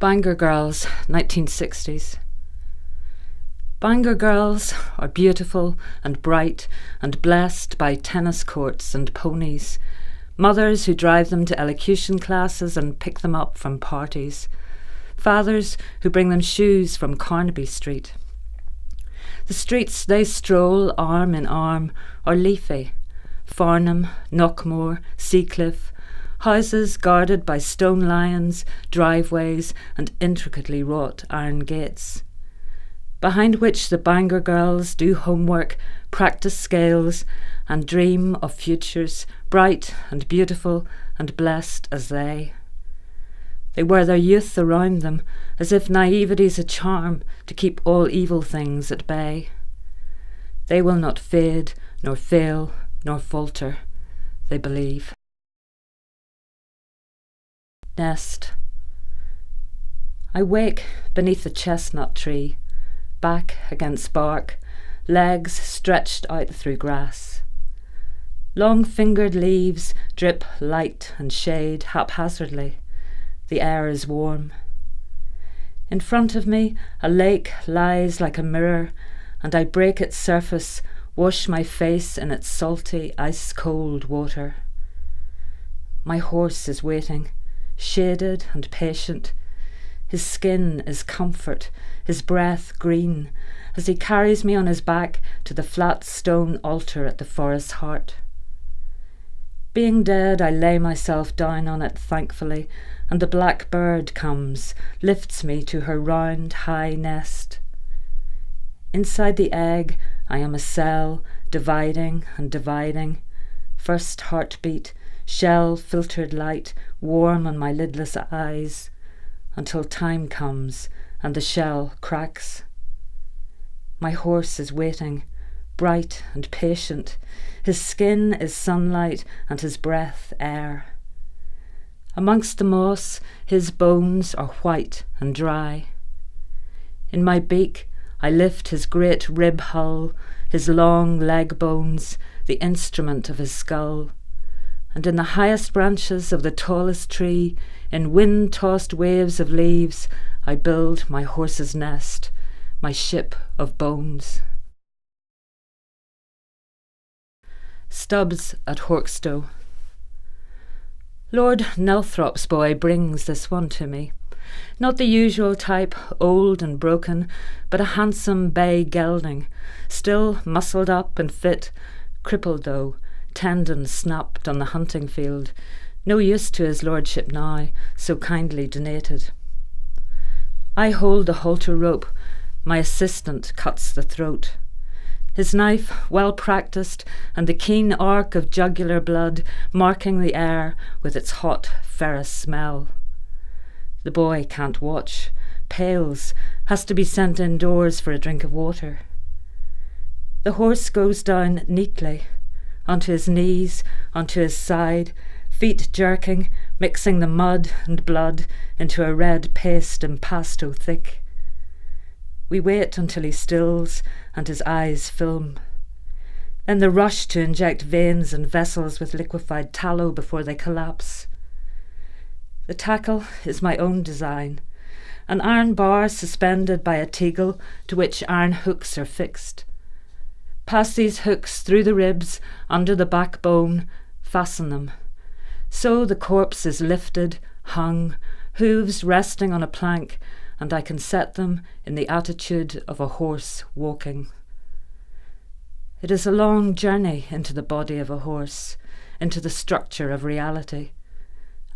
Bangor Girls, 1960s. Bangor girls are beautiful and bright and blessed by tennis courts and ponies, mothers who drive them to elocution classes and pick them up from parties, fathers who bring them shoes from Carnaby Street. The streets they stroll arm in arm are leafy: Farnham, Knockmore, Seacliff, houses guarded by stone lions, driveways and intricately wrought iron gates, behind which the Bangor girls do homework, practice scales and dream of futures bright and beautiful and blessed as they. They wear their youth around them as if naivety's a charm to keep all evil things at bay. They will not fade, nor fail, nor falter, they believe. Nest. I wake beneath the chestnut tree, back against bark, legs stretched out through grass. Long-fingered leaves drip light and shade haphazardly. The air is warm. In front of me, a lake lies like a mirror, and I break its surface, wash my face in its salty, ice-cold water. My horse is waiting, shaded and patient. His skin is comfort, his breath green, as he carries me on his back to the flat stone altar at the forest's heart. Being dead, I lay myself down on it thankfully, and the black bird comes, lifts me to her round, high nest. Inside the egg, I am a cell, dividing and dividing. First heartbeat, shell-filtered light, warm on my lidless eyes, until time comes and the shell cracks. My horse is waiting, bright and patient. His skin is sunlight and his breath air. Amongst the moss, his bones are white and dry. In my beak, I lift his great rib hull, his long leg bones, the instrument of his skull. And in the highest branches of the tallest tree, in wind-tossed waves of leaves, I build my horse's nest, my ship of bones. Stubbs at Hawkstow. Lord Nelthrop's boy brings this one to me. Not the usual type, old and broken, but a handsome bay gelding, still muscled up and fit, crippled though, tendons snapped on the hunting field, no use to his lordship now, so kindly donated. I hold the halter rope, my assistant cuts the throat. His knife, well practised, and the keen arc of jugular blood marking the air with its hot, ferrous smell. The boy can't watch, pales, has to be sent indoors for a drink of water. The horse goes down neatly, onto his knees, onto his side, feet jerking, mixing the mud and blood into a red paste impasto thick. We wait until he stills and his eyes film. Then the rush to inject veins and vessels with liquefied tallow before they collapse. The tackle is my own design, an iron bar suspended by a teagle to which iron hooks are fixed. Pass these hooks through the ribs, under the backbone, fasten them. So the corpse is lifted, hung, hooves resting on a plank, and I can set them in the attitude of a horse walking. It is a long journey into the body of a horse, into the structure of reality.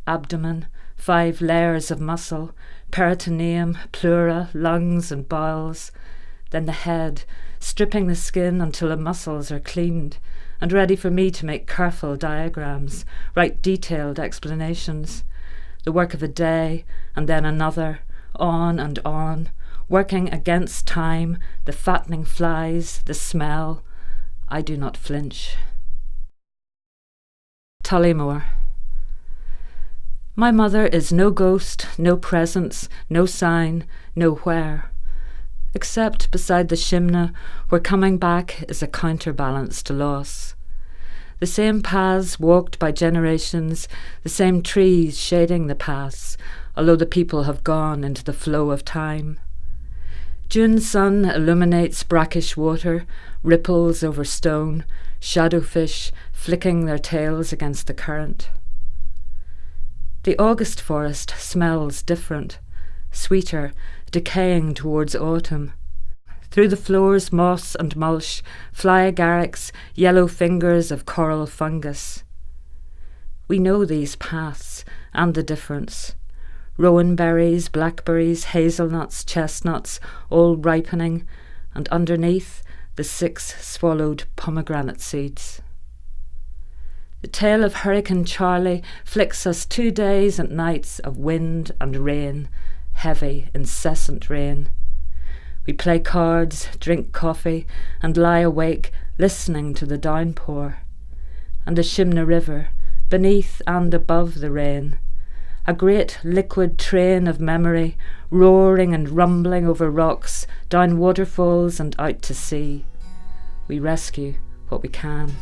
Abdomen, 5 layers of muscle, peritoneum, pleura, lungs and bowels, then the head, stripping the skin until the muscles are cleaned and ready for me to make careful diagrams, write detailed explanations. The work of a day, and then another, on and on, working against time, the fattening flies, the smell. I do not flinch. Tullymore. My mother is no ghost, no presence, no sign, nowhere, except beside the Shimna, where coming back is a counterbalance to loss. The same paths walked by generations, the same trees shading the paths, although the people have gone into the flow of time. June sun illuminates brackish water, ripples over stone, shadowfish flicking their tails against the current. The August forest smells different, sweeter, decaying towards autumn. Through the floors, moss and mulch, fly agarics, yellow fingers of coral fungus. We know these paths and the difference. Rowan berries, blackberries, hazelnuts, chestnuts, all ripening, and underneath the 6 swallowed pomegranate seeds. The tale of Hurricane Charlie flicks us 2 days and nights of wind and rain, heavy, incessant rain. We play cards, drink coffee, and lie awake listening to the downpour. And the Shimna River, beneath and above the rain, a great liquid train of memory, roaring and rumbling over rocks, down waterfalls and out to sea. We rescue what we can.